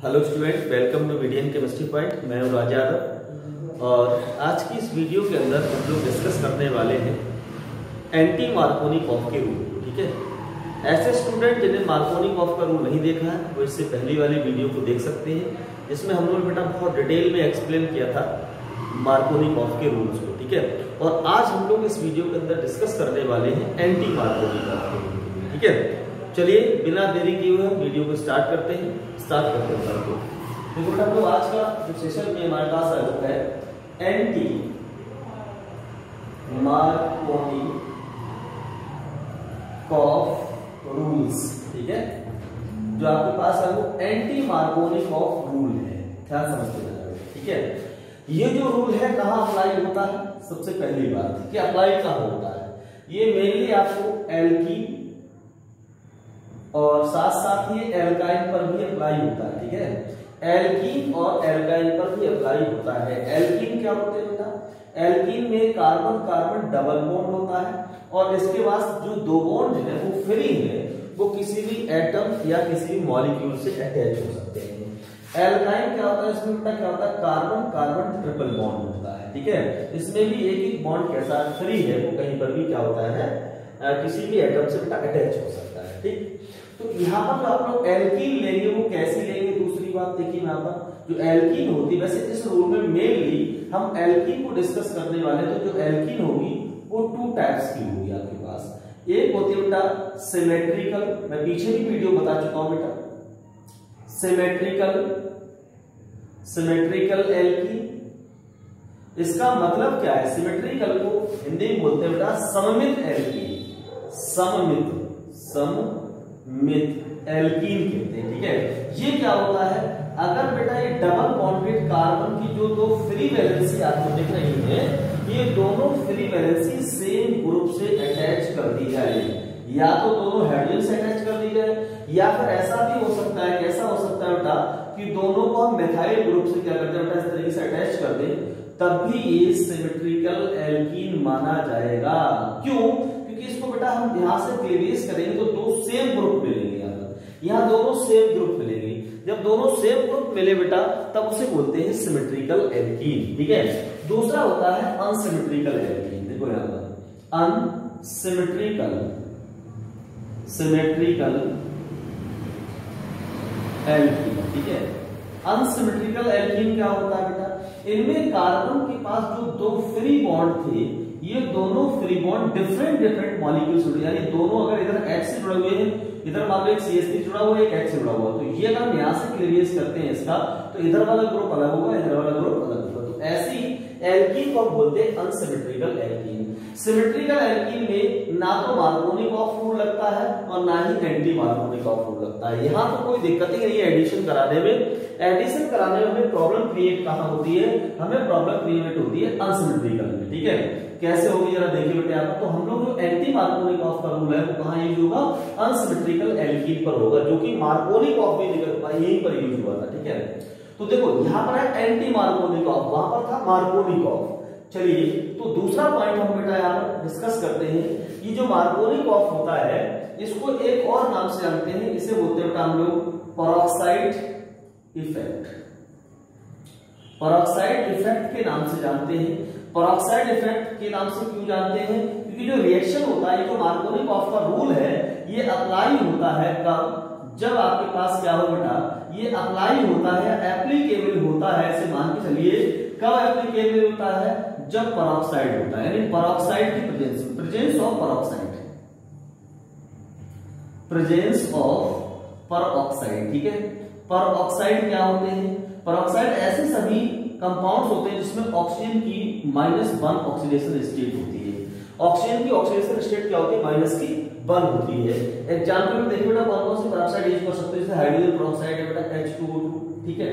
Hello student, welcome to वीडियन chemistry point. मैं हूं राज यादव और आज की इस वीडियो के अंदर हम लोग डिस्कस करने वाले हैं एंटी मार्कोनिकॉफ के रूल। ठीक है, ऐसे स्टूडेंट जिन्हें मार्कोनिकॉफ का रूल नहीं देखा है वो इससे पहली वाली वीडियो को देख सकते हैं, जिसमें हम लोग बेटा बहुत डिटेल में एक्सप्लेन किया था मार्कोनिकॉफ के रूल्स को। ठीक है, और आज हम लोग इस वीडियो के अंदर डिस्कस करने वाले हैं एंटी मार्कोनिकॉफ के रूल। ठीक है, चलिए बिना देरी किए हुए वीडियो को स्टार्ट करते हैं। तो बेटा तो आज का जो सेशन में हमारे पास है वो है एंटी मार्कोनिकॉफ रूल्स। ठीक है, जो आपके पास है वो एंटी मार्कोनिकॉफ रूल है, ध्यान समझते हैं। ठीक है, ये जो रूल है कहाँ अप्लाई होता है? सबसे पहली बात कि अप्लाई कहाँ होता है, ये मेनली आपको एल्कीन और साथ साथ ही एल्काइन पर भी अप्लाई होता है। ठीक है, एल्कीन और एल्काइन पर भी अप्लाई होता है। एल्कीन क्या होते हैं बेटा? एल्कीन में कार्बन कार्बन डबल बॉन्ड होता है और इसके बाद जो दो बॉन्ड है वो फ्री है, वो किसी भी एटम या किसी भी मॉलिक्यूल से अटैच हो सकते हैं। एल्काइन क्या होता है? इसमें बेटा क्या होता है? कार्बन कार्बन ट्रिपल बॉन्ड होता है। ठीक है, इसमें भी एक बॉन्ड कैसा फ्री है, वो कहीं पर भी क्या होता है किसी भी एटम से बेटा अटैच हो सकता है। ठीक, तो यहाँ पर जो आप लोग एल्कीन लेंगे वो कैसे लेंगे? दूसरी बात देखिए, यहाँ पर जो एल्कीन होती है, वैसे इस रूल में मेनली हम एल्कीन को डिस्कस करने वाले, तो जो एल्कीन होगी वो टू टाइप्स की होगी आपके पास। एक होती है बेटा सिमेट्रिकल, मैं पीछे भी वीडियो बता चुका हूं बेटा, सिमेट्रिकल एल्कीन। इसका मतलब क्या है? सिमेट्रिकल को हिंदी में बोलते हैं बेटा सममित एल्कीन, सममित एल्कीन कहते हैं। ठीक है, ये क्या होता है? अगर बेटा ये डबल बॉन्डेड कार्बन की जो दो फ्री वैलेंसी आपको दिख रही है, ये दोनों फ्री वैलेंसी सेम ग्रुप से अटैच कर दी जाए, या तो दोनों हाइड्रोजन से अटैच कर दी जाए, या फिर ऐसा भी हो सकता है, कैसा हो सकता है बेटा कि दोनों को हम मिथाइल ग्रुप से क्या करते हैं बेटा, इस तरीके से अटैच कर दें, तब भी ये सिमेट्रिकल एल्कीन माना जाएगा। क्यों? क्योंकि इसको बेटा हम यहां से क्लियरेंस करेंगे तो दो सेम ग्रुप मिलेंगे, यहाँ दोनों सेम ग्रुप मिलेंगे। जब दोनों सेम ग्रुप मिले बेटा तब उसे बोलते हैं सिमेट्रिकल एल्कीन। ठीक है, दूसरा होता है अनसिमेट्रिकल एल्कीन। देखो यहाँ पर अनसिमेट्रिकल एल्कीन। ठीक है, अनसिमेट्रिकल एल्कीन क्या होता है बेटा? इनमें कार्बन के पास जो दो फ्री बॉन्ड थे, ये दोनों फ्री बॉन्ड डिफरेंट मॉलिक्यूल से जुड़े, यानी दोनों अगर इधर H से जुड़े हुए हैं, इधर मान लो एक CH3 जुड़ा हुआ है, एक H से जुड़ा हुआ है, तो ये अगर हम यहां से क्लियरेंस करते हैं इसका, तो इधर वाला ग्रुप अलग होगा, इधर वाला ग्रुप अलग होगा। तो ऐसी एल्कीन को हम बोलते हैं अनसिमेट्रिकल एल्कीन। सिमेट्रिकल एल्कीन में ना तो मार्कोनिकॉफ रूल लगता है और ना ही एंटी मार्कोनिकॉफ रूल लगता है। यहां तो कोई दिक्कत ही नहीं है एडिशन कराने में। एडिशन कराने में हमें प्रॉब्लम क्रिएट कहां होती है? हमें प्रॉब्लम क्रिएट होती है अनसिमेट्रिकल में। ठीक है, कैसे होगी जरा देखिए बेटे आप। तो हम लोग जो एंटी मार्कोनिकॉफ का रूल है वो कहां यूज होगा? अनसिमेट्रिकल एल्कीन पर होगा, जो कि मार्कोनिकॉफ भी यहीं पर यूज हुआ था। ठीक है, तो देखो यहां पर है एंटी मार्कोनिकॉफ, वहां पर था मार्कोनिकॉफ। चलिए, तो दूसरा पॉइंट हम बेटा यहां पर डिस्कस करते हैं। ये जो मार्कोनिकॉफ होता है इसको एक और नाम से जानते हैं, इसे बोलते हैं बेटा हम लोग पेरोक्साइड इफेक्ट। पेरोक्साइड इफेक्ट के नाम से जानते हैं। पेरोक्साइड इफेक्ट के नाम से क्यों जानते हैं? क्योंकि जो रिएक्शन होता है, ये जो मार्कोनिकॉफ का रूल है, ये अप्लाई होता है कब? जब आपके पास क्या हो बेटा, ये अप्लाई होता है, एप्लीकेबल होता है, ऐसे मान के चलिए कब एप्लीकेबल होता है? जब पेरोक्साइड होता है, यानी पेरोक्साइड की प्रेजेंस ऑफ पेरोक्साइड। ठीक है, पेरोक्साइड क्या होते हैं? पेरोक्साइड ऐसे सभी कंपाउंड्स होते हैं जिसमें ऑक्सीजन की -1 ऑक्सीडेशन स्टेट होती है। ऑक्सीजन की ऑक्सीडेशन स्टेट क्या होती है? -1 होती है। एग्जांपल में देखिए बेटा कौन कौन से पेरोक्साइड यूज कर सकते हैं? जैसे हाइड्रोजन पेरोक्साइड है बेटा H2O2। ठीक है,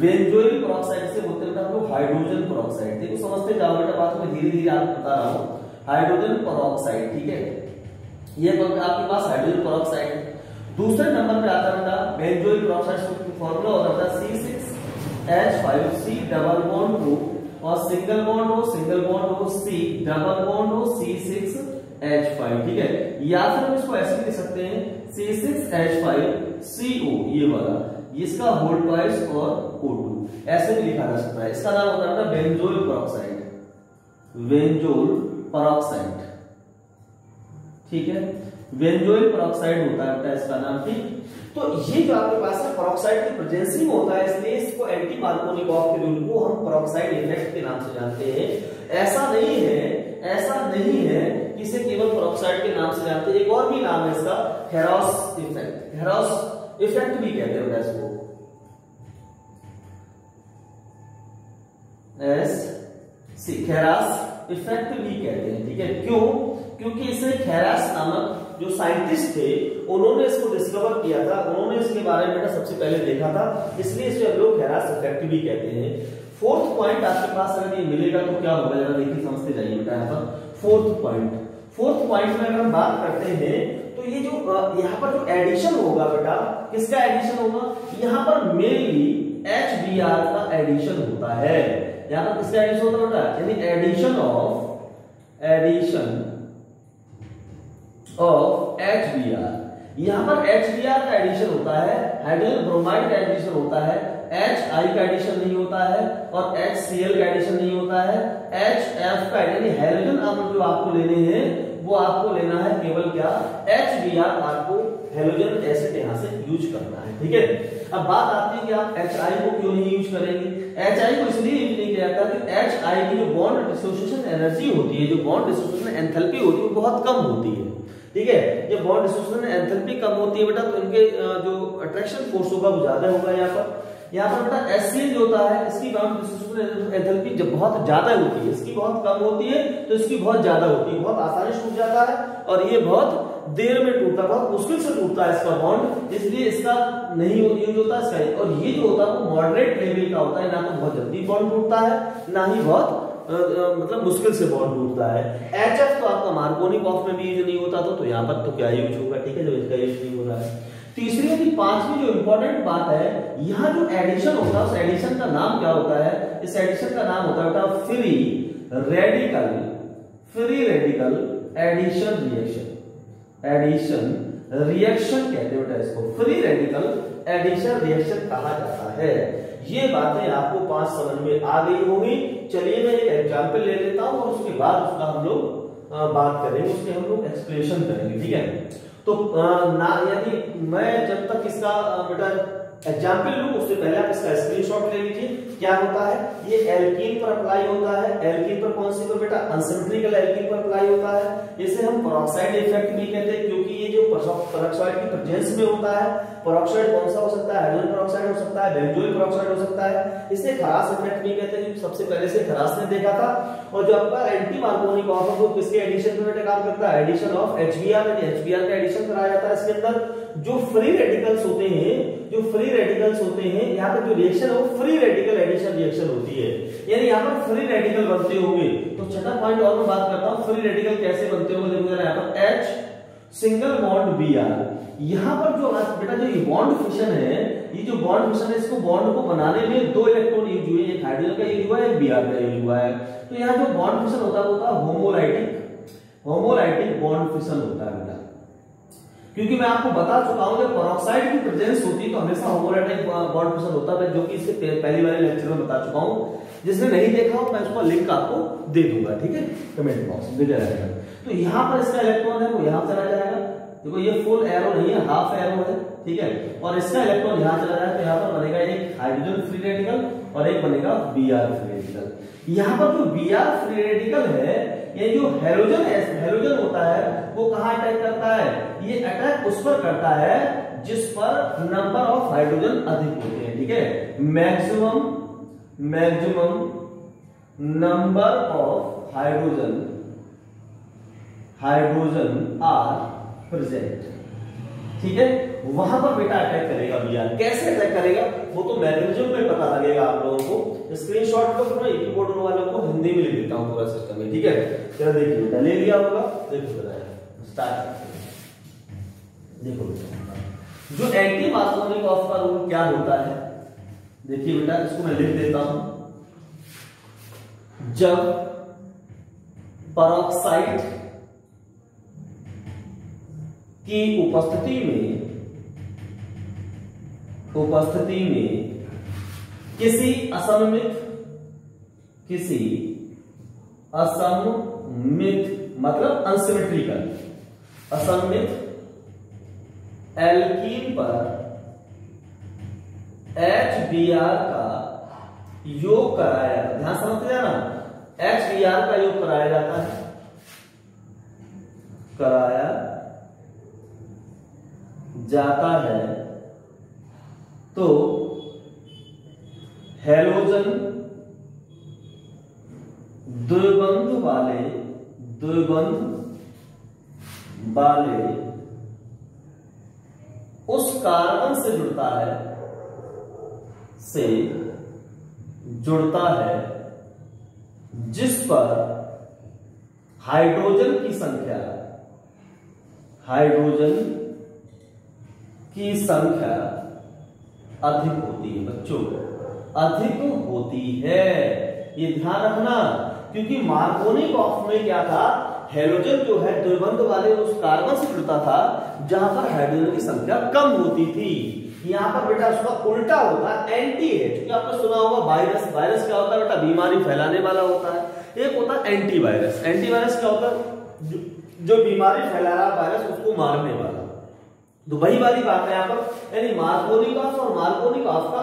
बेंजोइल पेरोक्साइड से बोलते हैं बेटा हम लोग हाइड्रोजन पेरोक्साइड। देखो समझते जाओ बेटा बात को, धीरे धीरे आपको बता रहा हूं। हाइड्रोजन पेरोक्साइड, ठीक है, ये आपके पास हाइड्रोजन पेरोक्साइड है। दूसरे नंबर पे आता है बेटा बेंजोइल पेरोक्साइड का फार्मूला होता है C6H5C डबल बॉन्ड O और single bond O C double bond O C6H5। ठीक है, या फिर हम इसको ऐसे लिख सकते हैं C6H5CO, ये वाला इसका होल ट्वाइस और O2 ऐसे भी लिखा जा सकता है। इसका नाम होता है बेंजोल पेरोक्साइड, बेंजोल पेरोक्साइड, ठीक है, बेंजोइल पेरोक्साइड होता है इसका नाम, ठीक। तो ये जो आपके पास है पेरोक्साइड की प्रेजेंसी में होता है, इसलिए इसको एंटी मार्कोनिकॉफ के रूल को हम पेरोक्साइड इफेक्ट के नाम से जानते हैं। ऐसा नहीं है कि इसे केवल पेरोक्साइड के नाम से जानते हैं, एक और भी नाम है इसका, हेरॉस इफेक्ट, हेरॉस इफेक्ट भी कहते हैं इसको, खेरास इफेक्ट भी कहते हैं, ठीक है। क्यों? क्योंकि इसे खेरास नामक जो साइंटिस्ट थे उन्होंने इसको डिस्कवर किया था, उन्होंने इसके बारे में सबसे पहले देखा था, इसलिए इसे हम लोग खेरास इफेक्ट भी कहते हैं। फोर्थ पॉइंट आपके पास अगर ये मिलेगा तो क्या होगा, जरा देखिए समझते जाइए बेटा। यहाँ पर फोर्थ पॉइंट में अगर हम बात करते हैं तो ये जो यहाँ पर जो एडिशन होगा बेटा, किसका एडिशन होगा, यहाँ पर मेनली HBr का एडिशन होता है। यहाँ पर किसका एडिशन होता है बेटा, यानी एडिशन ऑफ HBr। यहाँ पर HBr का एडिशन होता है, हाइड्रोजन ब्रोमाइड का एडिशन होता है, HI का एडिशन नहीं होता है और HCl का एडिशन नहीं होता है। HF का यानी हाइड्रोजन अणु जो आपको लेने हैं वो आपको लेना है केवल क्या, HBr, आपको हाइड्रोजन एसिड यहाँ से यूज करना है, ठीक है। अब बात आती है कि आप HI को क्यों नहीं यूज करेंगे। HI को इसलिए यूज नहीं किया जाता कि HI की जो बॉन्ड डिसोसिएशन एनर्जी होती है, जो बॉन्ड डिसोसिएशन एंथैल्पी होती है वो बहुत कम होती है, ठीक है। ये बॉन्ड डिसोसिएशन एंथैल्पी कम होती है बेटा, तो इनके जो अट्रैक्शन फोर्स होगा वो ज्यादा होगा। यहाँ पर बेटा HCl जो होता है इसकी बॉन्ड डिसोसिएशन एंथैल्पी जब बहुत ज्यादा होती है, इसकी बहुत कम होती है तो इसकी बहुत ज्यादा होती है, बहुत आसानी से टूट जाता है और ये बहुत देर में टूटता है, बहुत मुश्किल से टूटता है इसका बॉन्ड, इसलिए इसका नहीं यूज होता इसका। और ये जो होता है वो मॉडरेट लेवल का होता है, ना तो बहुत जल्दी बॉन्ड टूटता है ना ही बहुत मतलब मुश्किल से बॉन्ड टूटता है। HF तो आपका मार्कोनिकॉफ में भी यूज नहीं होता तो यहाँ पर तो क्या यूज होगा, ठीक है, जब इसका यूज नहीं हो रहा है। तीसरी और पांचवी जो इंपॉर्टेंट बात है, यहाँ जो एडिशन होता है उस एडिशन का नाम क्या होता है, इस एडिशन का नाम होता है फ्री रेडिकल एडिशन रिएक्शन कहते हैं बेटा इसको, फ्री रेडिकल एडिशन रिएक्शन कहा जाता है। ये बातें आपको 5 समझ में आ गई होंगी। चलिए मैं एक एग्जांपल ले लेता हूं और उसके बाद उसका हम लोग बात करेंगे, उसके हम लोग एक्सप्लेनेशन करेंगे, ठीक है। तो ना यदि मैं जब तक इसका बेटा एग्जांपल लूं उससे पहले आप इसका स्क्रीनशॉट ले लीजिए। क्या होता है, ये एल्कीन पर अप्लाई होता है। एल्कीन पर कौन सी पर बेटा, अनसिमेट्रिकल एल्कीन पर अप्लाई होता है। इसे हम पेरोक्साइड इफेक्ट भी कहते हैं, क्योंकि ये जो पेरोक्साइड की प्रेजेंस में होता है। पेरोक्साइड कौन सा हो सकता है, हाइड्रोजन पेरोक्साइड हो सकता है, बेंजोइल पेरोक्साइड हो सकता है। इसे खरास इफेक्ट भी कहते हैं, सबसे पहले से खरास ने देखा था। और जो आपका एंटी मार्कोनिकॉफ है वो किसके एडिशन में काम करता है, एडिशन ऑफ HBr, यानी HBr का एडिशन कराया जाता है। इसके अंदर जो फ्री रेडिकल्स होते हैं, यहाँ पर जो रिएक्शन है वो फ्री रेडिकल एडिशन रिएक्शन होती है, यानी यहाँ पर फ्री रेडिकल बनते होंगे। तो छठा पॉइंट और मैं बात करता हूँ, फ्री रेडिकल कैसे बनते होंगे। देखो यहाँ पर H सिंगल बॉन्ड Br, यहाँ पर जो बेटा जो ये बॉन्ड फिशन है, ये जो बॉन्ड फिशन है, इसको बॉन्ड को बनाने में 2 इलेक्ट्रॉन यूज हुए, एक हाइड्रोजन का यूज हुआ है, एक Br का यूज हुआ है। तो यहाँ जो बॉन्ड फिशन होता है वो होता है होमोलाइटिक बॉन्ड फिशन होता है बेटा, क्योंकि मैं आपको बता चुका हूं जब पेरोक्साइड की प्रेजेंस होती है तो हमेशा होमोलाइटिक बॉन्ड फिशन होता है, जो कि इससे पहले वाले लेक्चर में बता चुका हूं। जिसने नहीं देखा हो मैं उसका लिंक आपको दे दूंगा, ठीक है, कमेंट बॉक्स में दे जाएगा। तो यहाँ पर इसका इलेक्ट्रॉन है वो यहाँ चला जाएगा, देखो ये फुल एरो नहीं है, हाफ एरो है, ठीक है। और इसका इलेक्ट्रॉन यहाँ चला जाएगा तो यहाँ पर बनेगा एक हाइड्रोजन फ्री रेडिकल और एक बनेगा Br फ्री रेडिकल। यहाँ पर जो Br फ्री रेडिकल है, ये जो हेलोजन होता है वो कहाँ अटैक करता है, ये अटैक उस पर करता है जिस पर नंबर ऑफ हाइड्रोजन अधिक होते हैं, ठीक है। Maximum number of hydrogen are present, ठीक है, वहां पर बेटा अटैक करेगा Br। कैसे अटैक करेगा वो तो मैकेनिज्म में पता लगेगा आप लोगों को। स्क्रीनशॉट लो, फिर मैं एक बोर्ड वालों को हिंदी में लिख देता हूं पूरा सिस्टम में, ठीक है। चलो देखिए बेटा, ले लिया होगा, देखो बेटा स्टार्ट। देखो बेटा जो एंटी मार्कोनिकॉफ का रूल क्या होता है, देखिए बेटा इसको मैं लिख देता हूं। जब पेरोक्साइड की उपस्थिति में उपस्थिति में किसी असममित मतलब अनसिमेट्रिकल असममित एल्कीन पर HBr का योग कराया, ध्यान समझते जाना, HBr का योग कराया जाता है, तो हैलोजन द्विबंध वाले उस कार्बन से जुड़ता है जिस पर हाइड्रोजन की संख्या अधिक होती है बच्चों, अधिक होती है, ये ध्यान रखना। क्योंकि मार्कोनिक ऑफ में क्या था, हैलोजन जो है द्विबंध वाले उस कार्बन से जुड़ता था जहां पर हाइड्रोजन की संख्या कम होती थी। यहां पर बेटा उसका उल्टा होता है, एंटी है। क्योंकि आपने सुना होगा वायरस क्या होता है बेटा, बीमारी फैलाने वाला होता है। एक होता है एंटीवायरस क्या होता है, जो बीमारी फैला रहा वायरस उसको मारने वाला। तो वही वाली बात है यहाँ पर, यानी मार्कोनिक ऑफ और मार्कोनिक ऑफ का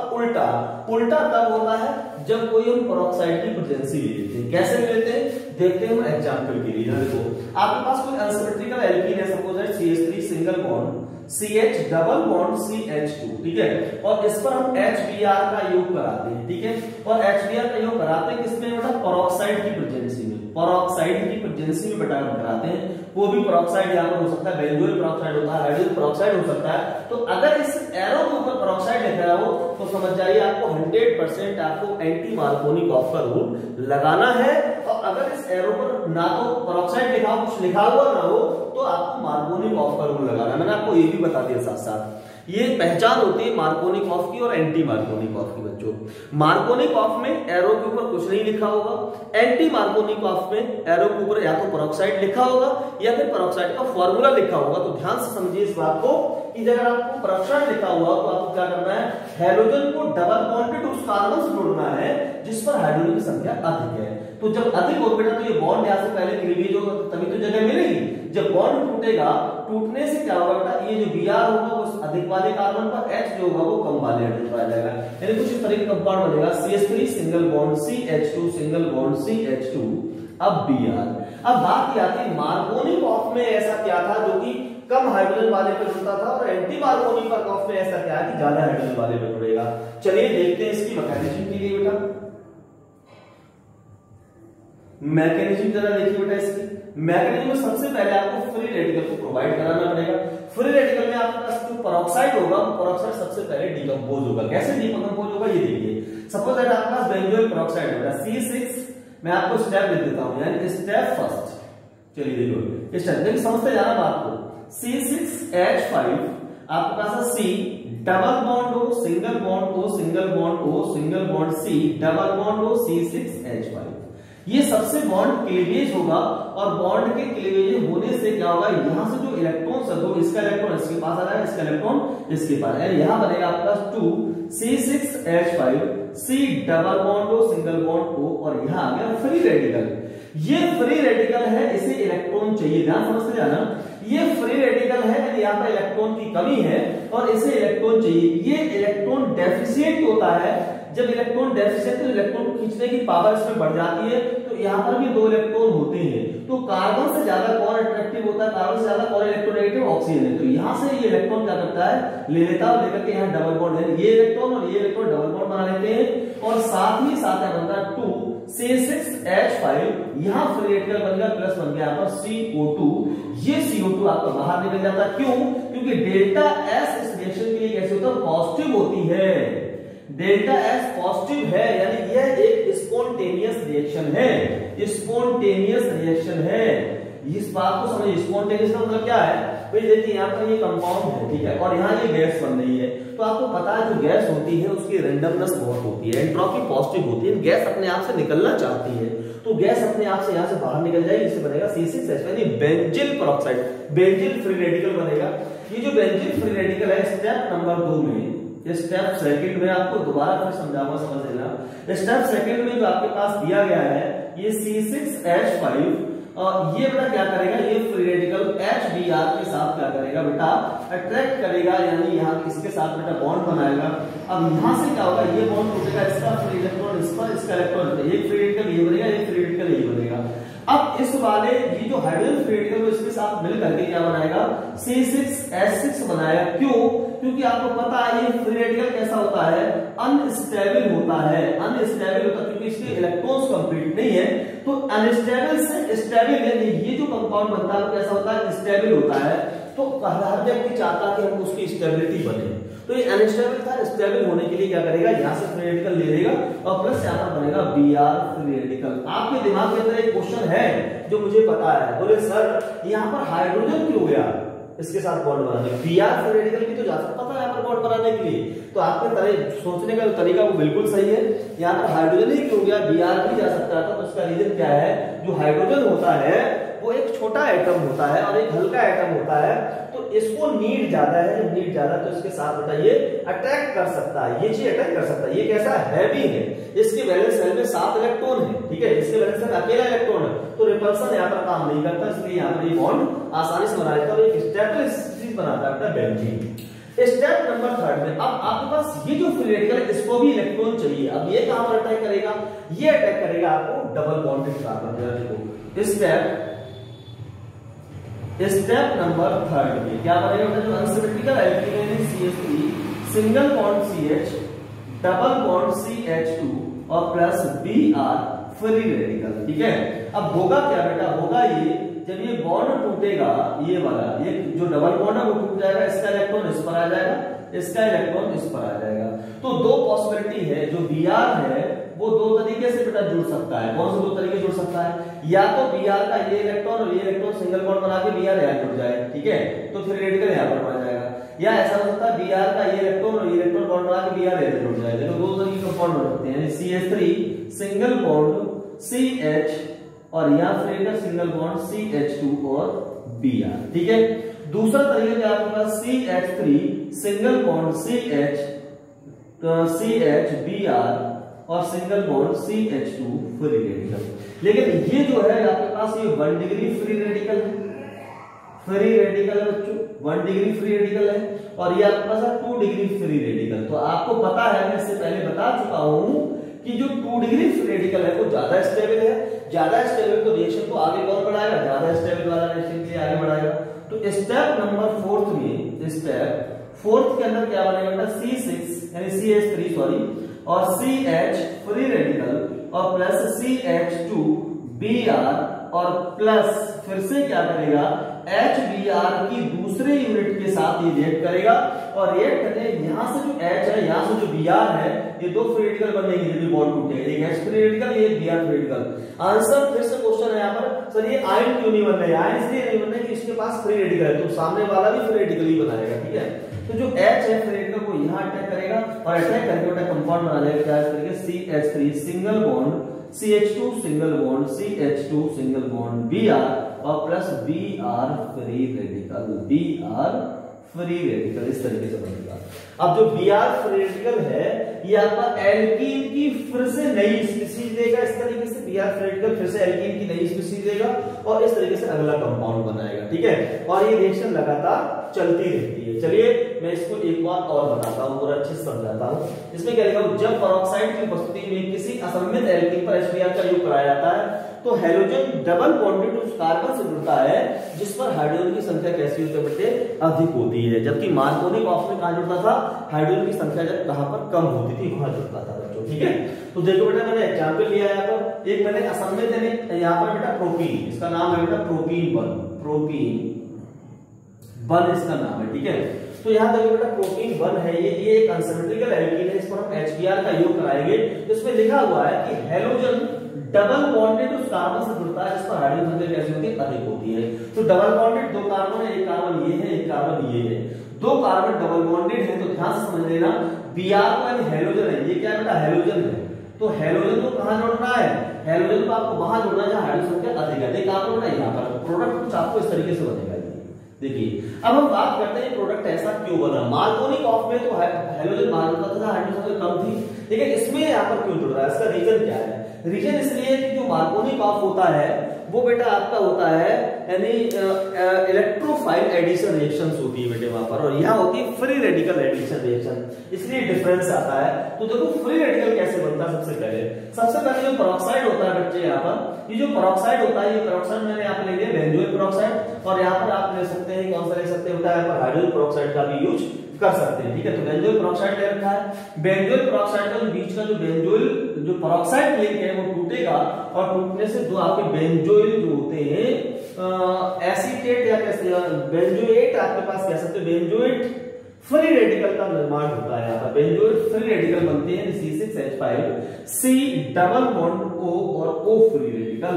उल्टा तब होता है जब कोई हम पेरोक्साइड की प्रेजेंसी ले लेते हैं। कैसे लेते हैं देखते हैं हम एग्जांपल के लिए। देखो आपके पास कोई अनसिमेट्रिकल एल्कीन है, suppose that CH3 single bond CH double bond CH2, ठीक है, और इस पर हम HBr का योग कराते हैं, ठीक है, और HBr का योग कराते हैं किसमें बेटा, पेरोक्साइड की प्रेजेंसी में, बेटा हम कराते हैं। वो भी पेरोक्साइड यहाँ पर हो सकता है, बेंजोइल पेरोक्साइड होता है, हाइड्रोजन पेरोक्साइड हो सकता है। तो अगर इस एरो के ऊपर पेरोक्साइड लिखा हो तो समझ जाइए आपको 100% आपको एंटी मार्कोनिक ऑफ का रूल लगाना है। और अगर इस एरो पर ना तो पेरोक्साइड लिखा हो, कुछ लिखा हुआ ना हो, तो आपको मार्कोनिक ऑफ का रूल लगाना है। मैंने आपको ये भी बता दिया साथ साथ। ये पहचान होती है मार्कोनिक ऑफ की और एंटी मार्कोनिक ऑफ की बच्चों। मार्कोनिक ऑफ में एरो के ऊपर कुछ नहीं लिखा होगा, एंटी मार्कोनिक ऑफ में एरो के ऊपर या तो पेरोक्साइड लिखा होगा या फिर पेरोक्साइड का फॉर्मूला लिखा होगा। तो ध्यान से समझिए इस बात को कि अगर आपको पेरोक्साइड लिखा हुआ तो आपको क्या करना है, हैलोजन को डबल बॉन्डेड उस कार्बन से जोड़ना है जिस पर हाइड्रोजन की संख्या अधिक है। तो जब अधिक हो बेटा तो ये बॉन्ड यहां से पहले क्लीवेज होगा तभी तो जगह मिलेगी। जब बॉन्ड टूटेगा, टूटने से क्या होगा बेटा, ये जो Br होगा वो अधिक वाले कार्बन पर, H जो होगा वो कम वाले हाइड्रोजन पर आ जाएगा। यानी कुछ इस तरह का कंपाउंड बनेगा, CH3 single bond CH2 single bond CH2 अब Br। अब बात ये आती है मार्कोनिक ऑफ में ऐसा क्या था जो कि कम हाइड्रोजन वाले पर जुड़ता था, और एंटी मार्कोनिक ऑफ में ऐसा क्या है कि ज्यादा हाइड्रोजन वाले पर जुड़ेगा। चलिए देखते हैं इसकी मैकेनिज्म के लिए बेटा। मैकेनिज्म जरा देखिए बेटा, इसकी मैकेनिज्म में सबसे पहले आपको फ्री रेडिकल को प्रोवाइड कराना पड़ेगा। फ्री रेडिकल में आपके पास जो पेरोक्साइड होगा, पेरोक्साइड सबसे पहले डिकम्पोज होगा। कैसे डिकम्पोज होगा ये देखिए। सपोज दैट आपके पास बेंजोइल पेरोक्साइड होगा C6, मैं आपको स्टेप दे देता हूं, यानी स्टेप फर्स्ट। चलिए देखो स्टेप, लेकिन समझते जाना बात को। C6H5 आपके पास है C double bond O single bond O single bond O single bond C double bond O C6H5। ये सबसे बॉन्ड क्लीवेज होगा, और बॉन्ड के क्लीवेज होने से क्या होगा, यहां से जो इलेक्ट्रॉन्स है, तो इसका इलेक्ट्रॉन इसके पास आ रहा है, इसका इलेक्ट्रॉन इसके पास, यानी यहां बनेगा आपके पास 2 C6H5 C double bond O single bond O, और यहां आ गया फ्री रेडिकल। ये फ्री रेडिकल है, इसे इलेक्ट्रॉन चाहिए, ध्यान समझते जाना। ये फ्री रेडिकल है, यानी यहां पर इलेक्ट्रॉन की कमी है और इसे इलेक्ट्रॉन चाहिए। ये इलेक्ट्रॉन डेफिशिएंट होता है। जब इलेक्ट्रॉन डेफिशिएंट तो इलेक्ट्रॉन को खींचने की पावर इसमें बढ़ जाती है, तो यहां पर भी 2 इलेक्ट्रॉन होते हैं। तो कार्बन से ज्यादा कौन अट्रैक्टिव होता है, कार्बन से ज्यादा कौन इलेक्ट्रोनेगेटिव, ऑक्सीजन है। तो यहां से ये इलेक्ट्रॉन क्या करता है, ले लेता है, लेकर के यहां डबल बॉन्ड है, ये इलेक्ट्रॉन और ये इलेक्ट्रॉन डबल बॉन्ड बना लेते हैं, और साथ ही साथ बनता है 2 C6H5, यहां फ्री रेडिकल बन गया, प्लस बन गया यहां पर CO2। ये CO2 आपका बाहर निकल जाता है, क्यों, क्योंकि डेल्टा S इस रिएक्शन के लिए कैसे होता है, पॉजिटिव होती है। डेल्टा S पॉजिटिव है, यानी यह एक स्पॉन्टेनियस रिएक्शन है, स्पॉन्टेनियस रिएक्शन है। इस बात को समझिए, स्पॉन्टेनियस का मतलब क्या है भाई, देखिए यहाँ पर ये कंपाउंड है, ठीक है, और यहाँ ये गैस बन रही है। तो आपको पता है जो गैस होती है उसकी रेंडमनेस बहुत होती है, एंट्रोपी पॉजिटिव होती है, गैस अपने आप से निकलना चाहती है, तो गैस अपने आप से यहाँ से बाहर निकल जाएगी, इससे बनेगा C6H5 यानी benzyl peroxide, benzyl free radical बनेगा। ये जो बेंजिल फ्री रेडिकल है स्टेप नंबर 2 में स्टेप सेकंड में आपको दोबारा फिर समझाऊंगा, समझ लेना। स्टेप सेकंड में जो आपके पास दिया गया है ये C6H5, ये बेटा क्या करेगा, ये फ्री रेडिकल HBr के साथ क्या करेगा बेटा, अट्रैक्ट करेगा, यानी यहाँ इसके साथ बेटा बॉन्ड बनाएगा। अब यहाँ से क्या होगा, ये बॉन्ड टूटेगा, इसका फ्री इलेक्ट्रॉन इस पर, इसका इलेक्ट्रॉन, ये फ्री रेडिकल ये बनेगा, ये फ्री रेडिकल ये बनेगा। अब इस वाले ये जो हाइड्रोजन फ्री रेडिकल है इसके साथ मिल करके क्या बनाएगा, C6H6 बनाएगा। क्यों? क्योंकि आपको पता है ये फ्री रेडिकल कैसा होता है, अनस्टेबल होता है, अनस्टेबल होता है क्योंकि इसके इलेक्ट्रॉन्स कंप्लीट नहीं है। तो अनस्टेबल से स्टेबल यानी ये जो कंपाउंड बनता है वो कैसा होता है, स्टेबल होता है। तो हर व्यक्ति चाहता है कि हम उसकी स्टेबिलिटी बने, तो ये अनस्टेबल था, स्टेबल होने के लिए क्या करेगा, यहाँ से फ्री रेडिकल ले लेगा और प्लस यहाँ पर बनेगा Br फ्री रेडिकल। आपके दिमाग के अंदर एक क्वेश्चन है जो मुझे पता है, बोले सर यहाँ पर हाइड्रोजन क्यों गया इसके साथ बॉन्ड बनाने, Br फ्री रेडिकल भी तो जा सकता था यहाँ पर बॉन्ड बनाने के लिए। तो आपके तरह सोचने का तरीका वो बिल्कुल सही है, यहाँ पर हाइड्रोजन ही क्यों गया, Br भी जा सकता था। तो इसका रीजन क्या है, जो हाइड्रोजन होता है वो एक छोटा एटम होता है और एक हल्का एटम होता है, तो इसको नीड ज्यादा है, जब नीड ज्यादा तो इसके साथ बेटा ये अटैक कर सकता है, ये चीज अटैक कर सकता है। ये कैसा हैवी है, इसके वैलेंस शेल में 7 इलेक्ट्रॉन है, ठीक है, इसके वैलेंस शेल अकेला इलेक्ट्रॉन है, तो रिपल्सन यहाँ पर काम नहीं करता, इसलिए यहाँ पर ये बॉन्ड आसानी से बना लेता है और एक स्टेटलेस चीज बनाता है बेंजीन। स्टेप नंबर 3 में अब आपके पास ये जो फ्री रेडिकल है इसको भी इलेक्ट्रॉन चाहिए। अब ये कहां पर अटैक करेगा, ये अटैक करेगा आपको डबल बॉन्डेड कार्बन। देखो स्टेप नंबर 3 में क्या बनेगा, जो अनसिमेट्रिकल एल्कीन है CH3 single bond CH double bond CH2 और प्लस Br फ्री रेडिकल, ठीक है। अब होगा क्या बेटा, होगा ये जब ये बॉन्ड टूटेगा, ये वाला ये जो डबल बॉन्ड है वो टूट जाएगा, इसका इलेक्ट्रॉन इस पर आ जाएगा, इसका इलेक्ट्रॉन इस पर आ जाएगा। तो दो पॉसिबिलिटी है, जो Br है वो दो तरीके से बेटा जुड़ सकता है। कौन से दो तरीके जुड़ सकता है, या तो Br का ये इलेक्ट्रॉन और ये इलेक्ट्रॉन सिंगल बॉन्ड बना के Br यहाँ जुड़ जाए, ठीक है, तो फिर रेडिकल यहाँ पर बन जाएगा। या ऐसा हो सकता है Br का ये इलेक्ट्रॉन और ये इलेक्ट्रॉन बॉन्ड बना के Br यहाँ जुड़ जाए। देखो दो तरीके के बॉन्ड बन सकते हैं, CH3 सिंगल बॉन्ड CH और यहाँ फिर सिंगल बॉन्ड CH2 और Br, ठीक है। दूसरा तरीका क्या आपके पास, CH3 single bond CH Br और single bond CH2 free radical. लेकिन ये जो है आपके पास ये 1 डिग्री फ्री रेडिकल है, फ्री रेडिकल है बच्चों, 1 डिग्री फ्री रेडिकल है, और ये आपके पास है 2 डिग्री फ्री रेडिकल। तो आपको पता है, मैं इससे पहले बता चुका हूं कि जो 2 डिग्री फ्री रेडिकल है वो ज्यादा स्टेबल है, ज्यादा स्टेबल तो रिएक्शन को आगे कौन बढ़ाएगा, ज्यादा स्टेबल वाला रिएक्शन के लिए आगे बढ़ाएगा। तो स्टेप नंबर 4 में, स्टेप 4 के अंदर क्या बनेगा बेटा, C6 यानी CH3 सॉरी और CH फ्री रेडिकल और प्लस CH2 Br और प्लस फिर से क्या करेगा, HBr की दूसरे यूनिट के साथ ये रिएक्ट करेगा और रिएक्ट करने यहाँ से जो H है, यहाँ से जो Br है, ये दो फ्री रेडिकल बनेंगे जब बॉन्ड टूटेगा, एक H फ्री रेडिकल, एक Br फ्री रेडिकल। आंसर फिर से क्वेश्चन है यहाँ पर, सर ये आयन क्यों नहीं बन रहे, आयन इसलिए नहीं बन रहे कि इसके पास फ्री रेडिकल है, तो सामने वाला भी फ्री रेडिकल ही बनाएगा, ठीक है। तो जो H है फ्री रेडिकल वो यहाँ अटैक करेगा और अटैक करके बेटा कंपाउंड बना देगा क्या, इस तरीके CH3 single bond CH2 single bond CH2 single bond Br और plus Br free radical, Br free radical इस तरीके से बनेगा। अब जो Br फ्री रेडिकल है ये आपका एल्कीन की फिर से नई स्पीशीज देगा, इस तरीके से Br फ्री रेडिकल फिर से एल्कीन की नई स्पीशीज देगा और इस तरीके से अगला कंपाउंड बनाएगा, ठीक है। और ये रिएक्शन लगातार चलती रहती है। चलिए मैं इसको एक बार और बताता हूँ, पूरा अच्छे से समझाता हूँ। इसमें क्या लिखा, जब पेरोक्साइड की उपस्थिति में किसी असममित एल्कीन पर HBr का योग कराया जाता है तो हैलोजन डबल बॉन्डेड उस कार्बन से जुड़ता है जिस पर हाइड्रोजन की संख्या कैसी होती है बेटे, अधिक होती है, जबकि मार्कोनिक ऑप्शन कहां जुड़ता था, हाइड्रोजन की संख्या जब कहां पर कम होती थी वहां जुड़ता था बच्चों, ठीक है। तो देखो बेटा मैंने एग्जांपल लिया है यहाँ पर, एक मैंने असममित यानी यहाँ पर बेटा प्रोपीन, इसका नाम है बेटा प्रोपीन 1, प्रोपीन 1 इसका नाम है, ठीक है। तो यहाँ देखो बेटा प्रोपीन 1 है, ये एक अनसिमेट्रिकल एल्कीन है, इस पर हम HBr का योग कराएंगे। तो इसमें लिखा हुआ है कि हैलोजन डबल बॉन्डेड उस कार्बन से जुड़ता है जिस पर हाइड्रोजन संख्या कैसी होती है, अधिक होती है। तो डबल बॉन्डेड दो कार्बन है, एक कार्बन ये है, एक कार्बन ये है, दो कार्बन डबल बॉन्डेड है। तो ध्यान से समझ लेना, Br का हैलोजन है, ये क्या है बेटा, हैलोजन है। तो हैलोजन को कहां जोड़ना है, हैलोजन को आपको वहां जोड़ना है जहां हाइड्रोजन संख्या अधिक है। देखिए आपको बेटा यहाँ पर प्रोडक्ट कुछ आपको इस तरीके से बनेगा, देखिए अब हम बात करते हैं प्रोडक्ट ऐसा क्यों बना। मार्कोनिक ऑफ में तो हेलोजन मार्कोनिक तथा हाइड्रोजन कम थी, लेकिन इसमें यहाँ पर क्यों जुड़ रहा है, इसका रीजन क्या है? रीजन इसलिए है कि जो मार्कोनिक ऑफ होता है वो बेटा आपका होता है यानी इलेक्ट्रोफाइल एडिशन रिएक्शंस होती है बेटे वहां पर, और यहाँ होती है फ्री रेडिकल एडिशन रिएक्शन, इसलिए डिफरेंस आता है। तो देखो फ्री रेडिकल कैसे बनता है, सबसे पहले जो पेरोक्साइड होता है बच्चे, यहाँ पर ये जो पेरोक्साइड होता है, ये पेरोक्साइड मैंने यहाँ पे ले लिया बेंजोइल पेरोक्साइड, और यहाँ पर आप ले सकते हैं कौन सा ले सकते हैं बेटा, यहाँ पर हाइड्रोजन पेरोक्साइड का भी यूज कर सकते हैं, ठीक है। तो बेंजोइल पेरोक्साइड ले रखा है। बेंजोइल पेरोक्साइड का जो बीच का जो बेंजोइल जो पेरोक्साइड लिंक है वो टूटेगा, और टूटने से दो आपके बेंजोइल जो होते हैं एसीटेट या कैसे बेंजोएट आपके पास कह सकते हैं, बेंजोएट फ्री रेडिकल का निर्माण होता है। यहाँ पर बेंजोएट फ्री रेडिकल बनते हैं C6H5 C double bond O और O फ्री रेडिकल।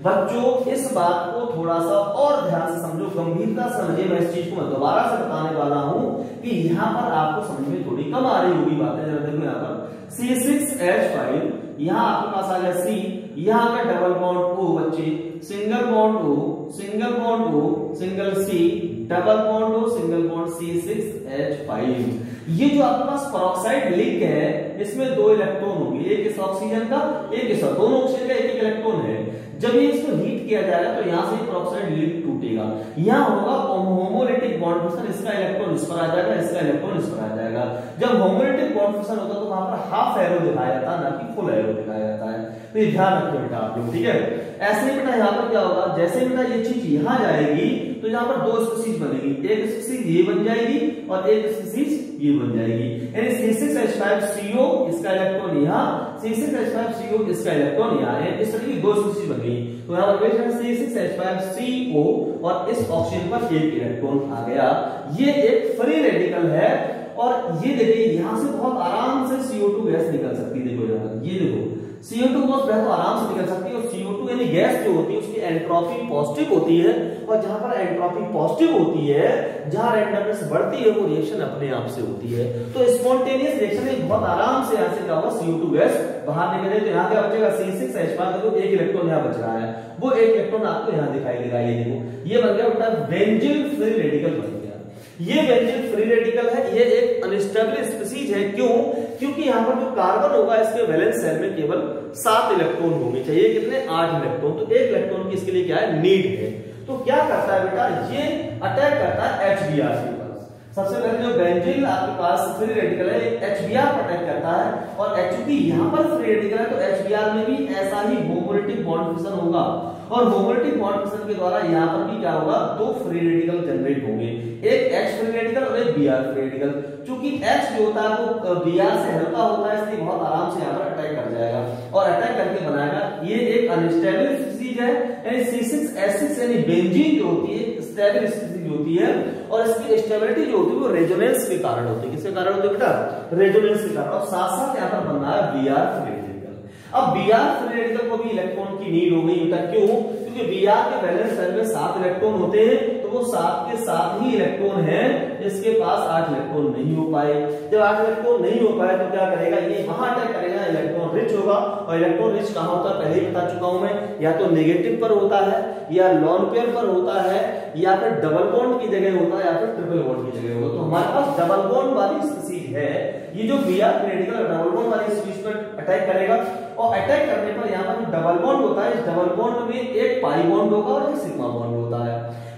बच्चों इस बात को थोड़ा सा और ध्यान से समझो, गंभीरता समझिए, मैं इस चीज को मैं दोबारा से बताने वाला हूं कि यहाँ पर आपको समझ में थोड़ी कम आ रही होगी बातें। जरा देखो यहाँ पर C6H5, यहाँ आपके पास आ गया C, यहाँ का डबल बॉन्ड O बच्चे, single bond O, single bond O, single C, double bond O, single bond C6H5। ये जो आपके पास पेरोक्साइड लिंक है इसमें दो इलेक्ट्रॉन होंगे, एक इस ऑक्सीजन का एक इस, दोनों ऑक्सीजन का एक इलेक्ट्रॉन है। जब ये इसको हीट किया जाएगा तो यहां से पेरोक्साइड लिंक टूटेगा, यहां होगा होमोलिटिक बॉन्ड फिशन, इसका इलेक्ट्रॉन इस पर आ जाएगा, इसका इलेक्ट्रॉन इस पर आ जाएगा। जब होमोलिटिक बॉन्ड फिशन होता है तो वहां पर हाफ एरो दिखाया जाता है, ना कि फुल एरो दिखाया जाता है। तो ये ध्यान रखिए बेटा आप लोग, ठीक है। ऐसे ही बेटा यहाँ पर क्या होगा, जैसे बेटा ये चीज यहां जाएगी तो यहाँ पर दो स्पीसीज बनेगी, एक स्पीसीज ये बन जाएगी और एक स्पीसीज ये बन जाएगी, यानी C6H5CO इसका इलेक्ट्रॉन यहाँ, C6H5CO इसका इलेक्ट्रॉन यहाँ है, इस तरह की दो स्पीसीज बन गई। तो यहाँ पर C6H5CO और इस ऑक्सीजन पर एक इलेक्ट्रॉन आ गया। ये एक फ्री रेडिकल है, और ये देखिए यहां से बहुत आराम से CO2 गैस निकल सकती है। देखो यहाँ पर ये देखो CO2 गैस तो आराम से निकल सकती है, और CO2 यानी गैस जो होती है उसकी एंट्रोपी पॉजिटिव होती है, और जहां पर एंट्रोपी पॉजिटिव होती है, जहां रैंडमनेस बढ़ती है, वो रिएक्शन अपने आप से होती है। तो स्पॉन्टेनियस रिएक्शन में बहुत आराम से यहां से क्या होगा, CO2 गैस बाहर निकले। तो यहाँ क्या बचेगा, C6H5, देखो एक इलेक्ट्रॉन यहाँ बच रहा है, वो एक इलेक्ट्रॉन आपको यहाँ दिखाई दे रहा है, ये देखो ये बन गया बेटा बेंजीन फ्री रेडिकल बन गया। ये बेंजीन फ्री रेडिकल है, ये एक अनस्टेबल स्पीसीज है। क्यों? क्योंकि यहाँ पर जो कार्बन होगा इसके वैलेंस शेल में केवल 7 इलेक्ट्रॉन होंगे, चाहिए कितने, 8 इलेक्ट्रॉन। तो एक इलेक्ट्रॉन की इसके लिए क्या है, नीड है। तो क्या करता है बेटा, ये अटैक करता है HBr के पास। सबसे पहले जो बेंजीन आपके पास फ्री रेडिकल है HBr पर अटैक करता है, और चूंकि यहाँ पर फ्री रेडिकल है तो HBr में भी ऐसा ही होमोलिटिक बॉन्ड फिशन होगा, और होमोलिटिक बॉन्ड फिशन के द्वारा यहाँ पर भी क्या होगा, दो फ्री रेडिकल जनरेट होंगे, एक H फ्री रेडिकल और एक Br फ्री रेडिकल। चूंकि H जो होता है वो Br से हल्का होता है, इसलिए बहुत आराम से यहाँ पर अटैक कर जाएगा और अटैक करके बनाएगा। ये एक अनस्टेबल स्पीसीज है, यानी C6H6 यानी बेंजीन जो होती है स्टेबल स्पीसीज होती है, और इसकी स्टेबिलिटी जो होती है वो रेजोनेंस के कारण होती है। किसके कारण होती है बेटा, रेजोनेंस के कारण। और साथ साथ यहाँ पर बन रहा है Br फ्री रेडिकल। अब Br फ्री रेडिकल को भी इलेक्ट्रॉन की नीड हो गई बेटा, क्यों? क्योंकि Br के वैलेंस शेल में 7 इलेक्ट्रॉन होते हैं, तो वो 7 के 7 ही इलेक्ट्रॉन है, इसके पास 8 इलेक्ट्रॉन नहीं हो पाए। जब 8 इलेक्ट्रॉन नहीं हो पाए तो क्या करेगा, ये वहां अटैक करेगा, इलेक्ट्रॉन रिच होगा। और इलेक्ट्रॉन रिच कहां होता है, पहले ही बता चुका हूं मैं, या तो नेगेटिव पर होता है, या लॉन पेयर पर होता है, या फिर डबल बॉन्ड की जगह होता है, या फिर ट्रिपल बॉन्ड की जगह होगा। तो हमारे पास डबल बॉन्ड वाली स्पीसीज है, ये जो Br रेडिकल डबल बॉन्ड वाली स्पीसीज पर अटैक करेगा, और अटैक करने पर यहाँ पर जो डबल बॉन्ड होता है, इस डबल बॉन्ड में एक पाई बॉन्ड होगा और एक सिग्मा बॉन्ड होता है।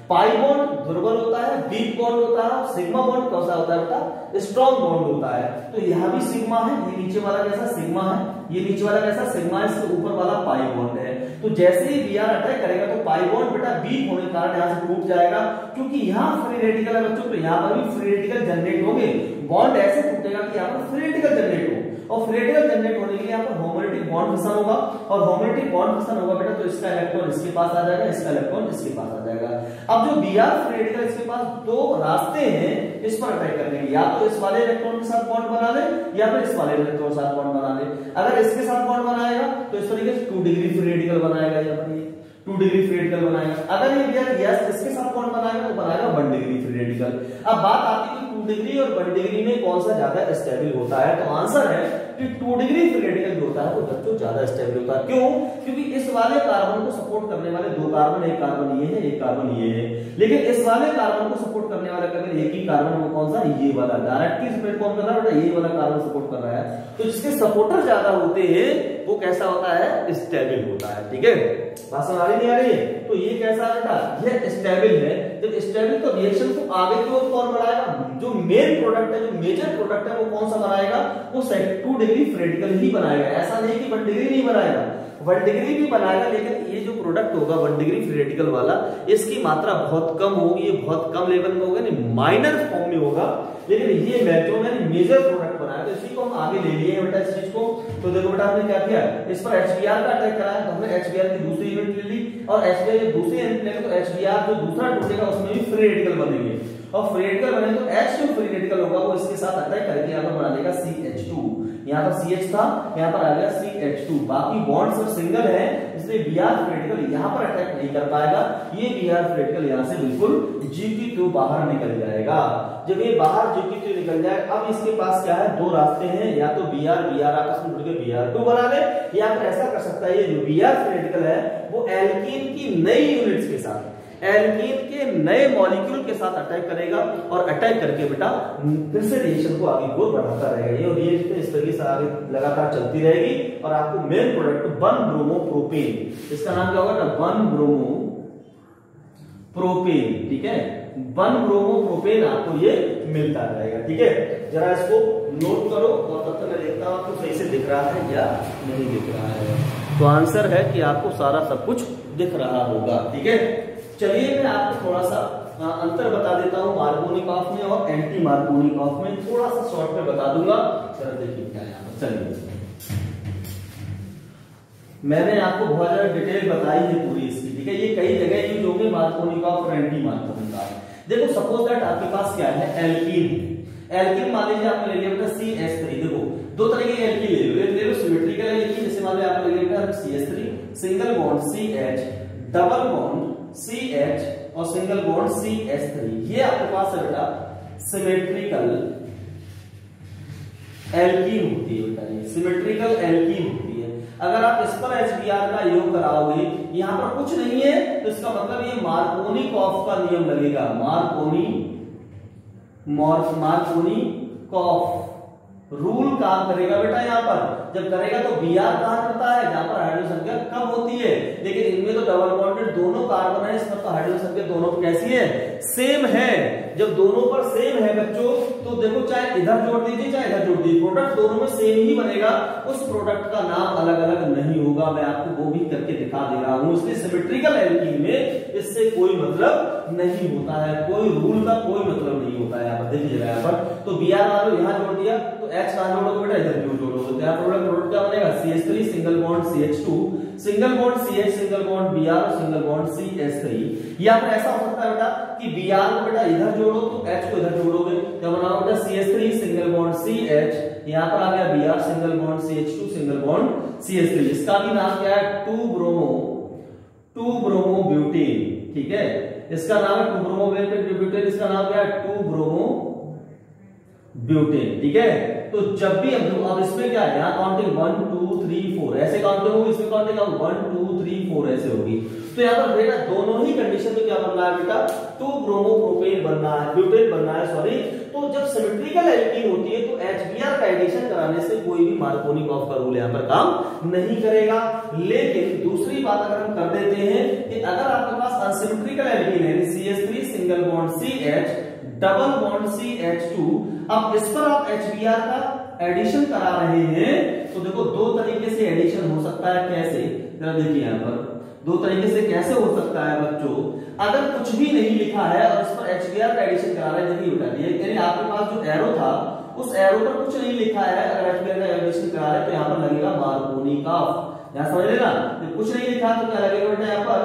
पाई बॉन्ड दुर्बल होता है, वीक बॉन्ड होता है, सिग्मा बॉन्ड कैसा होता है बेटा, स्ट्रॉन्ग बॉन्ड होता है। तो यहाँ भी सिग्मा है, ये नीचे वाला कैसा सिग्मा है, ये नीचे वाला कैसा सिग्मा है, इसके ऊपर वाला पाई बॉन्ड है। तो जैसे ही Br अटैक करेगा तो पाई बॉन्ड बेटा वीक होने के कारण यहाँ से टूट जाएगा, क्योंकि यहाँ फ्री रेडिकल है बच्चों, तो यहाँ पर भी फ्री रेडिकल जनरेट होंगे। बॉन्ड ऐसे टूटेगा कि यहाँ पर फ्री रेडिकल जनरेट हो, और फ्री रेडिकल जनरेट होने के लिए यहाँ पर होमोलिटिक बॉन्ड फिशन होगा, और होमोलिटिक बॉन्ड फिशन होगा बेटा तो इसका इलेक्ट्रॉन इसके पास आ जाएगा, इसका इलेक्ट्रॉन इसके पास आ जाएगा। अब जो Br फ्री रेडिकल, इसके पास दो रास्ते हैं इस पर अटैक करने के, या तो इस वाले इलेक्ट्रॉन के साथ बॉन्ड बना ले, या फिर इस वाले इलेक्ट्रॉन के साथ बॉन्ड बना ले। अगर इसके साथ बॉन्ड बनाएगा तो इस तरीके से 2 डिग्री फ्री रेडिकल बनाएगा, यहाँ पर 2 डिग्री फ्री रेडिकल बनाएगा। अगर ये Br इसके साथ बॉन्ड बनाएगा तो बनाएगा 1 डिग्री फ्री रेडिकल। अब बात आती है 2 डिग्री और 1 डिग्री में कौन सा ज्यादा स्टेबल होता है? तो आंसर है कि 2 डिग्री फ्री रेडिकल जो होता है वो बच्चों ज्यादा स्टेबल होता है। क्यों? क्योंकि इस वाले कार्बन को सपोर्ट करने वाले 2 कार्बन, एक कार्बन ये है, एक कार्बन ये है, लेकिन इस वाले कार्बन को सपोर्ट करने वाला केवल एक ही कार्बन, वो कौन सा? ये वाला। डायरेक्टली स्प्लिट कौन कर रहा है बेटा? ये वाला कार्बन सपोर्ट कर रहा है। तो जिसके सपोर्टर ज्यादा होते हैं वो कैसा होता है? स्टेबल होता है। ठीक है, बात समझ आ रही नहीं आ रही है? तो ये कैसा है बेटा? ये स्टेबल है। जब स्टेबल तो रिएक्शन को आगे की ओर कौन बढ़ाएगा? जो मेन प्रोडक्ट है, जो मेजर प्रोडक्ट है, वो कौन सा बनाएगा? वो 2 डिग्री फ्री रेडिकल ही बनाएगा। ऐसा नहीं कि 1 डिग्री नहीं बनाएगा, 1 डिग्री भी बनाएगा, लेकिन ये जो प्रोडक्ट होगा 1 डिग्री फ्री रेडिकल वाला, इसकी मात्रा बहुत कम होगी, ये बहुत कम लेवल में होगा, नहीं माइनर फॉर्म में होगा। लेकिन ये जो मैंने मेजर प्रोडक्ट बनाया तो इसी को हम आगे ले लिए बेटा इस चीज को। तो देखो बेटा हमने क्या किया, इस पर HBr का अटैक कराया, तो हमने HBr की दूसरी यूनिट ले ली, और HBr की दूसरी यूनिट लेंगे तो HBr जो दूसरा टूटेगा उसमें भी फ्री रेडिकल बनेंगे, और फ्री रेडिकल बने तो H जो फ्री रेडिकल होगा वो इसके साथ अटैक करके यहाँ पर बना देगा CH2। यहाँ पर CH था, यहाँ पर आ गया CH2। बाकी बॉन्ड सब सिंगल है, इसलिए Br फ्री रेडिकल यहाँ पर अटैक नहीं कर पाएगा। ये Br फ्री रेडिकल यहाँ से बिल्कुल Gq2 बाहर निकल जाएगा। जब ये बाहर Gq2 निकल जाए, अब इसके पास क्या है? 2 रास्ते हैं, या तो Br आपस में जुड़ के Br2 बना ले, या फिर ऐसा कर सकता है ये जो Br फ्री रेडिकल है वो एल्कीन की नई यूनिट्स के साथ, एल्कीन के नए मॉलिक्यूल के साथ अटैक करेगा, और अटैक करके बेटा फिर से रिएक्शन को आगे की ओर बढ़ाता रहेगा। ये रिएक्शन इस तरीके से आगे लगातार चलती रहेगी, और आपको मेन प्रोडक्ट 1 ब्रोमो प्रोपेन, इसका नाम क्या होगा? 1 ब्रोमो प्रोपेन। ठीक है, 1 ब्रोमो प्रोपेन आपको ये मिलता रहेगा। ठीक है, जरा इसको नोट करो, और तब तक मैं देखता हूं आपको सही से दिख रहा है या नहीं दिख रहा है। तो आंसर है कि आपको सारा सब कुछ दिख रहा होगा। ठीक है, चलिए मैं आपको थोड़ा सा अंतर बता देता हूं मार्कोनिक ऑफ में और एंटी मार्कोनिक ऑफ में, थोड़ा सा शॉर्ट में बता दूंगा। जरा देखिए क्या है। चलिए, मैंने आपको बहुत ज्यादा डिटेल बताई है पूरी इसकी। ठीक है, ये कई जगह यूज होंगे मार्कोनिक ऑफ और एंटी मार्कोनिक ऑफ। देखो सपोज दैट आपके पास क्या है? एल्कीन। एल्कीन मान लीजिए आपने ले लिया बेटा CH3। देखो 2 तरह के एल्कीन ले लो, एक ले लो सिमेट्रिकल एल्कीन, जैसे मान लो आपने ले लिया बेटा CH3, single bond CH, double bond CH और सिंगल बॉन्ड CH3। ये आपके पास है बेटा सिमेट्रिकल एल्कीन होती है बेटा, ये सिमेट्रिकल एल्कीन होती है। अगर आप इस पर HBr का योग कराओगे, यहां पर कुछ नहीं है, तो इसका मतलब ये मार्कोनिक ऑफ का नियम लगेगा। मार्कोनिक ऑफ रूल काम करेगा बेटा यहाँ पर। जब करेगा तो Br कहां करता है? जहां पर हाइड्रोजन संख्या कम होती है, लेकिन इनमें तो डबल बॉन्डेड दोनों कार्बन है, इस पर तो हाइड्रोजन संख्या दोनों पर कैसी है? सेम है। जब दोनों पर सेम है बच्चों, तो देखो चाहे इधर जोड़ दीजिए चाहे इधर जोड़ दीजिए, प्रोडक्ट दोनों में सेम ही बनेगा। उस प्रोडक्ट का नाम अलग अलग नहीं होगा, मैं आपको वो भी करके दिखा दे रहा हूं। इसलिए सिमेट्रिकल एल्कीन में इससे कोई मतलब नहीं होता है, कोई रूल का कोई मतलब नहीं होता है। यहाँ पर देखिएगा, यहाँ पर तो Br वालों यहाँ जोड़ दिया, तो H कहां जोड़ोगे बेटा? इधर क्यों जोड़ोगे? तो यहाँ प्रोडक्ट क्या बनेगा? CH3 single bond CH2, single bond CH, single bond Br, single bond CH3। या फिर ऐसा हो सकता है बेटा कि Br को बेटा इधर जोड़ो तो H को इधर जोड़ोगे, क्या बनाओ बेटा? CH3 सिंगल बॉन्ड CH, यहाँ पर आ गया Br single bond CH2 single bond CH3। इसका भी नाम क्या है? 2 ब्रोमो ब्यूटेन। ठीक है, इसका नाम है 2 ब्रोमो ब्यूटेन। इसका नाम क्या है? 2 ब्रोमो ब्यूटेन। ठीक है, तो जब भी हम अब इसमें क्या है? यहाँ काउंटिंग 1 2 3 4 ऐसे काउंटिंग होगी, इसमें काउंटिंग 1 2 3 4 ऐसे होगी। तो यहाँ पर बेटा दोनों ही कंडीशन में क्या बनना है बेटा? 2 ब्रोमो प्रोपेन बनना है, ब्यूटेन बनना है, सॉरी। तो जब सिमेट्रिकल एल्कीन होती है तो HBr का एडिशन कराने से कोई भी मार्कोनिक ऑफ का रूल यहाँ पर काम नहीं करेगा। लेकिन दूसरी बात अगर हम कर देते हैं कि अगर आपके पास अनसिमेट्रिकल एल्कीन है, CH3 single bond CH, double bond CH2, अब इस पर आप HBr का एडिशन करा रहे हैं, तो देखो 2 तरीके से एडिशन हो सकता है। कैसे? जरा देखिए यहाँ पर 2 तरीके से कैसे हो सकता है बच्चों। अगर कुछ भी नहीं लिखा है और इस पर HBr का एडिशन करा रहे हैं, देखिए बेटा यानी आपके पास जो एरो था उस एरो पर कुछ नहीं लिखा है, अगर HBr का एडिशन करा रहे हैं तो यहाँ पर लगेगा मार्कोनिक ऑफ। यहाँ समझ लेना, कुछ नहीं लिखा तो क्या लगेगा बेटा? यहाँ पर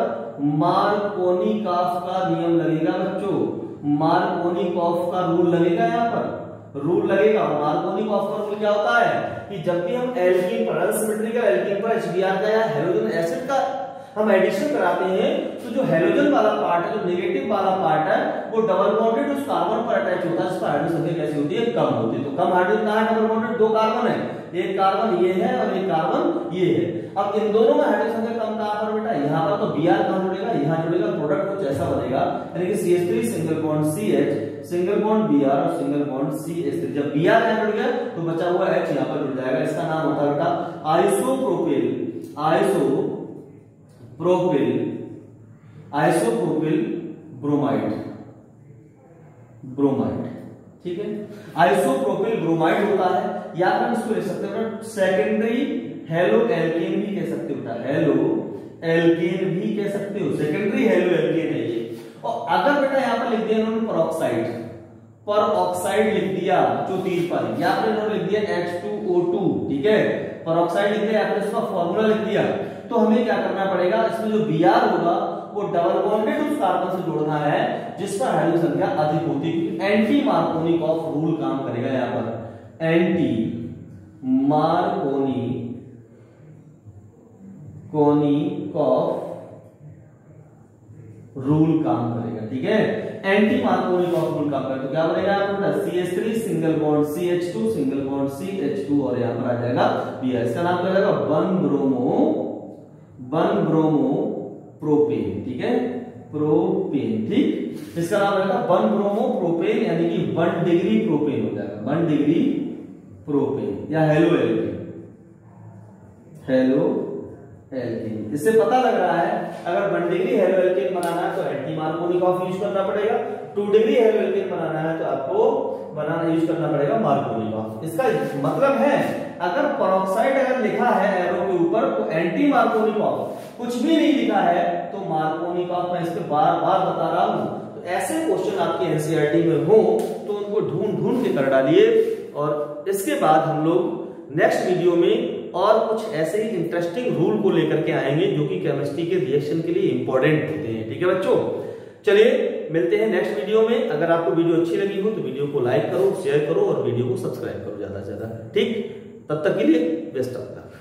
मार्कोनिक ऑफ का नियम लगेगा बच्चों, मार्कोनिक ऑफ का रूल लगेगा। यहाँ पर रूल लगेगा। मार्कोनिक ऑफ का रूल क्या होता है कि जब भी हम एल्कीन पर, अनसिमेट्रिकल एल्कीन पर HBr का या हाइड्रोजन एसिड का हम एडिशन कराते हैं तो जो हेलोजन वाला पार्ट है, जो नेगेटिव वाला पार्ट है, वो डबल बॉन्डेड उस कार्बन पर अटैच होता है, जिसका हाइड्रोजन संख्या कैसी होती है, कम होती है। तो कम हाइड्रोजन कहां है, डबल बॉन्डेड, दो कार्बन है, एक कार्बन ये है और एक कार्बन ये है। अब इन दोनों में हाइड्रोजन संख्या कम कहां पर बेटा, यहां पर, तो Br कहां जुड़ेगा, यहां जुड़ेगा, प्रोडक्ट कुछ ऐसा बनेगा, यानी कि CH3 single bond CH, single bond Br और सिंगल बॉन्ड CH3। जब Br यहां जुड़ गया तो बचा हुआ H यहां पर जुड़ जाएगा, इसका नाम होता है बेटा आइसोप्रोपिल, आइसोप्रोपिल ब्रोमाइड, ठीक है। आइसोप्रोपिल ब्रोमाइड होता है, या फिर इसको लिख सकते हैं सेकेंडरी हेलो एल्केन भी कह सकते हो, हेलो एल्केन भी कह सकते हो, सेकेंडरी हेलो एल्केन है ये। और अगर बेटा यहां पर लिख दिया इन्होंने पर ऑक्साइड लिख दिया चौथी पर, या फिर इन्होंने लिख दिया H2O2, ठीक है, पर ऑक्साइड लिख दिया, या फिर इसका फॉर्मूला लिख दिया, तो हमें क्या करना पड़ेगा, इसमें जो Br होगा वो डबल बॉन्डेड उस कार्बन से जोड़ना है जिसका हाइड्रोजन संख्या अधिक होती है। एंटी मार्कोनिकॉफ रूल काम करेगा, यहां पर एंटी मार्कोनिकॉफ रूल काम करेगा, ठीक है। एंटी मार्कोनिकॉफ रूल काम करेगा तो क्या बनेगा आपका, CH3 single bond CH2 single bond CH2 और यहां पर आ जाएगा Br, इसका नाम क्या रहेगा, 1 ब्रोमो प्रोपेन, ठीक है, प्रोपेन, ठीक, इसका नाम रहेगा 1 ब्रोमो प्रोपेन, यानी कि 1 डिग्री प्रोपेन हो जाएगा, 1 डिग्री प्रोपेन या हेलो एल्केन। इससे पता लग रहा है अगर 1 डिग्री हेलो एल्केन बनाना है तो एंटी मार्कोनिकॉफ यूज करना पड़ेगा, 2 डिग्री हेलो एल्केन बनाना है तो आपको यूज करना पड़ेगा मार्कोनिकॉफ। इसका मतलब है अगर पेरोक्साइड अगर लिखा है एरो के ऊपर तो एंटी मार्कोनिकॉफ, कुछ भी नहीं लिखा है तो मार्कोनिकॉफ, मैं इसके बार बार बता रहा हूं। तो ऐसे क्वेश्चन आपके एनसीईआरटी में हो तो उनको ढूंढ के कर डालिए, और इसके बाद हम लोग नेक्स्ट वीडियो में और कुछ ऐसे ही इंटरेस्टिंग रूल को लेकर के आएंगे जो कि केमिस्ट्री के रिएक्शन के लिए इंपॉर्टेंट होते हैं, ठीक है बच्चों। चलिए मिलते हैं नेक्स्ट वीडियो में। अगर आपको वीडियो अच्छी लगी हो तो वीडियो को लाइक करो, शेयर करो और वीडियो को सब्सक्राइब करो ज्यादा से ज्यादा, ठीक। तब तक के लिए बेस्ट ऑफ लक।